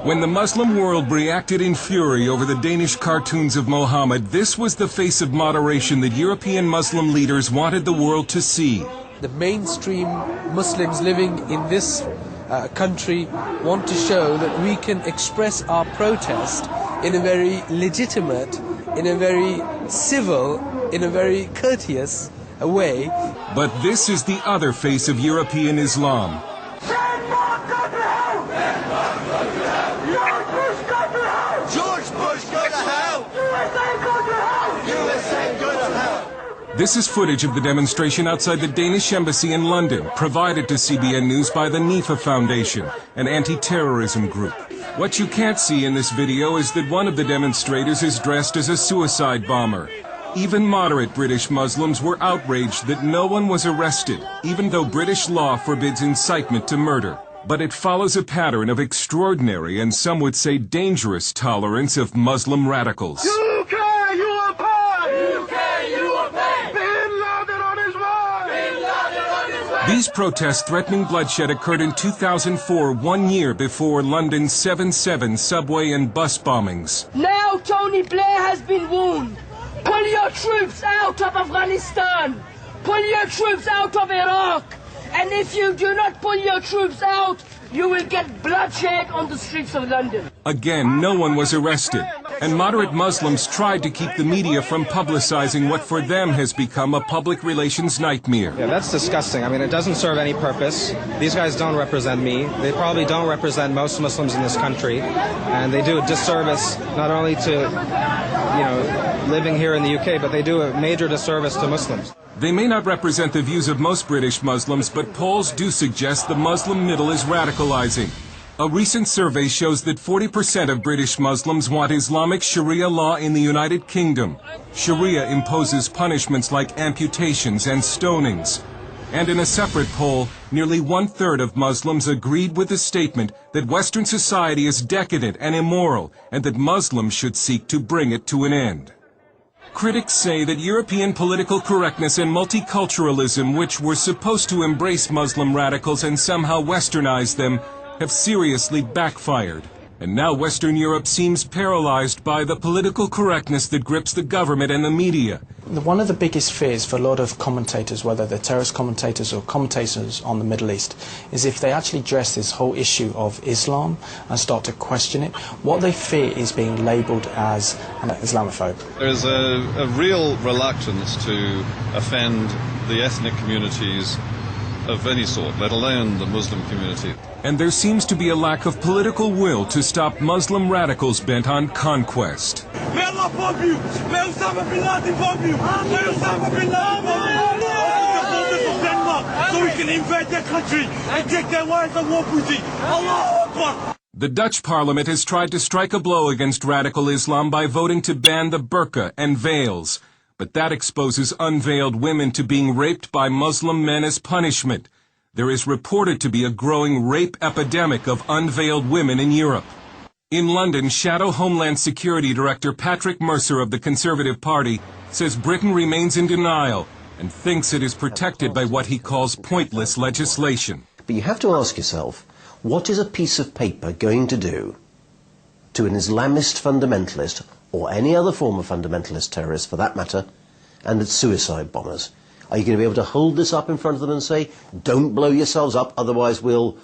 When the Muslim world reacted in fury over the Danish cartoons of Mohammed, this was the face of moderation that European Muslim leaders wanted the world to see. The mainstream Muslims living in this country want to show that we can express our protest in a very legitimate, in a very civil, in a very courteous way. But this is the other face of European Islam. This is footage of the demonstration outside the Danish embassy in London, provided to CBN News by the NIFA Foundation, an anti-terrorism group. What you can't see in this video is that one of the demonstrators is dressed as a suicide bomber. Even moderate British Muslims were outraged that no one was arrested, even though British law forbids incitement to murder. But it follows a pattern of extraordinary and some would say dangerous tolerance of Muslim radicals. These protests threatening bloodshed occurred in 2004, 1 year before London's 7/7 subway and bus bombings. Now Tony Blair has been warned. Pull your troops out of Afghanistan. Pull your troops out of Iraq. And if you do not pull your troops out, you will get bloodshed on the streets of London. Again, no one was arrested, and moderate Muslims tried to keep the media from publicizing what for them has become a public relations nightmare. Yeah, that's disgusting. I mean, it doesn't serve any purpose. These guys don't represent me. They probably don't represent most Muslims in this country, and they do a disservice not only to, living here in the UK, but they do a major disservice to Muslims. They may not represent the views of most British Muslims, but polls do suggest the Muslim middle is radicalizing. A recent survey shows that 40% of British Muslims want Islamic Sharia law in the United Kingdom. Sharia imposes punishments like amputations and stonings. And in a separate poll, nearly 1/3 of Muslims agreed with the statement that Western society is decadent and immoral, and that Muslims should seek to bring it to an end. Critics say that European political correctness and multiculturalism, which were supposed to embrace Muslim radicals and somehow westernize them, have seriously backfired. And now Western Europe seems paralyzed by the political correctness that grips the government and the media. One of the biggest fears for a lot of commentators, whether they're terrorist commentators or commentators on the Middle East, is if they actually address this whole issue of Islam and start to question it, what they fear is being labelled as an Islamophobe. There is a real reluctance to offend the ethnic communities of any sort, let alone the Muslim community. And there seems to be a lack of political will to stop Muslim radicals bent on conquest. May Allah bomb you! May Osama bin Laden bomb you! May Osama bin Laden bomb you! Of Denmark, so we can invade their country and take their wives and war booty! Allahu Akbar! The Dutch parliament has tried to strike a blow against radical Islam by voting to ban the burqa and veils. But that exposes unveiled women to being raped by Muslim men as punishment. There is reported to be a growing rape epidemic of unveiled women in Europe. In London, Shadow Homeland Security Director Patrick Mercer of the Conservative Party says Britain remains in denial and thinks it is protected by what he calls pointless legislation. But you have to ask yourself, what is a piece of paper going to do to an Islamist fundamentalist, or any other form of fundamentalist terrorist for that matter, and its suicide bombers? Are you going to be able to hold this up in front of them and say, don't blow yourselves up, otherwise we'll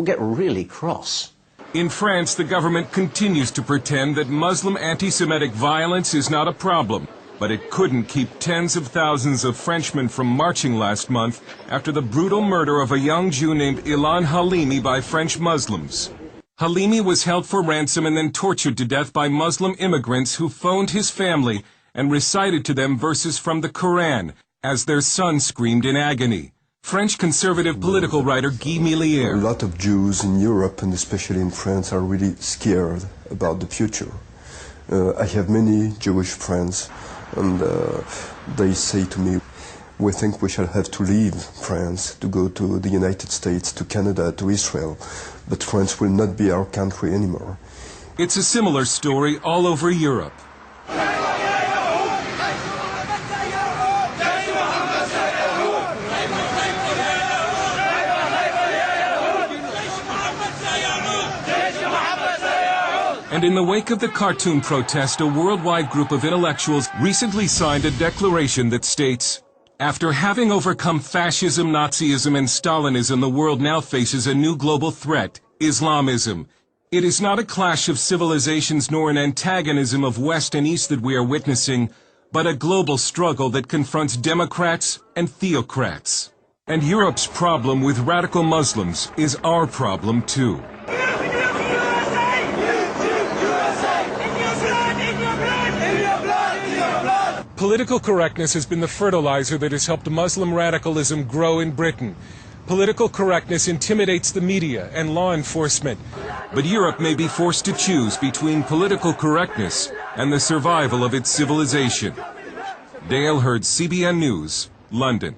get really cross? In France, the government continues to pretend that Muslim anti-Semitic violence is not a problem, but it couldn't keep tens of thousands of Frenchmen from marching last month after the brutal murder of a young Jew named Ilan Halimi by French Muslims. Halimi was held for ransom and then tortured to death by Muslim immigrants who phoned his family and recited to them verses from the Quran as their son screamed in agony. French conservative political writer Guy Millier. A lot of Jews in Europe, and especially in France, are really scared about the future. I have many Jewish friends, and they say to me, we think we shall have to leave France to go to the United States, to Canada, to Israel, but France will not be our country anymore. It's a similar story all over Europe. And in the wake of the cartoon protest, a worldwide group of intellectuals recently signed a declaration that states, "After having overcome fascism, Nazism, and Stalinism, the world now faces a new global threat, Islamism. It is not a clash of civilizations nor an antagonism of West and East that we are witnessing, but a global struggle that confronts democrats and theocrats. And Europe's problem with radical Muslims is our problem too." Political correctness has been the fertilizer that has helped Muslim radicalism grow in Britain. Political correctness intimidates the media and law enforcement. But Europe may be forced to choose between political correctness and the survival of its civilization. Dale Hurd, CBN News, London.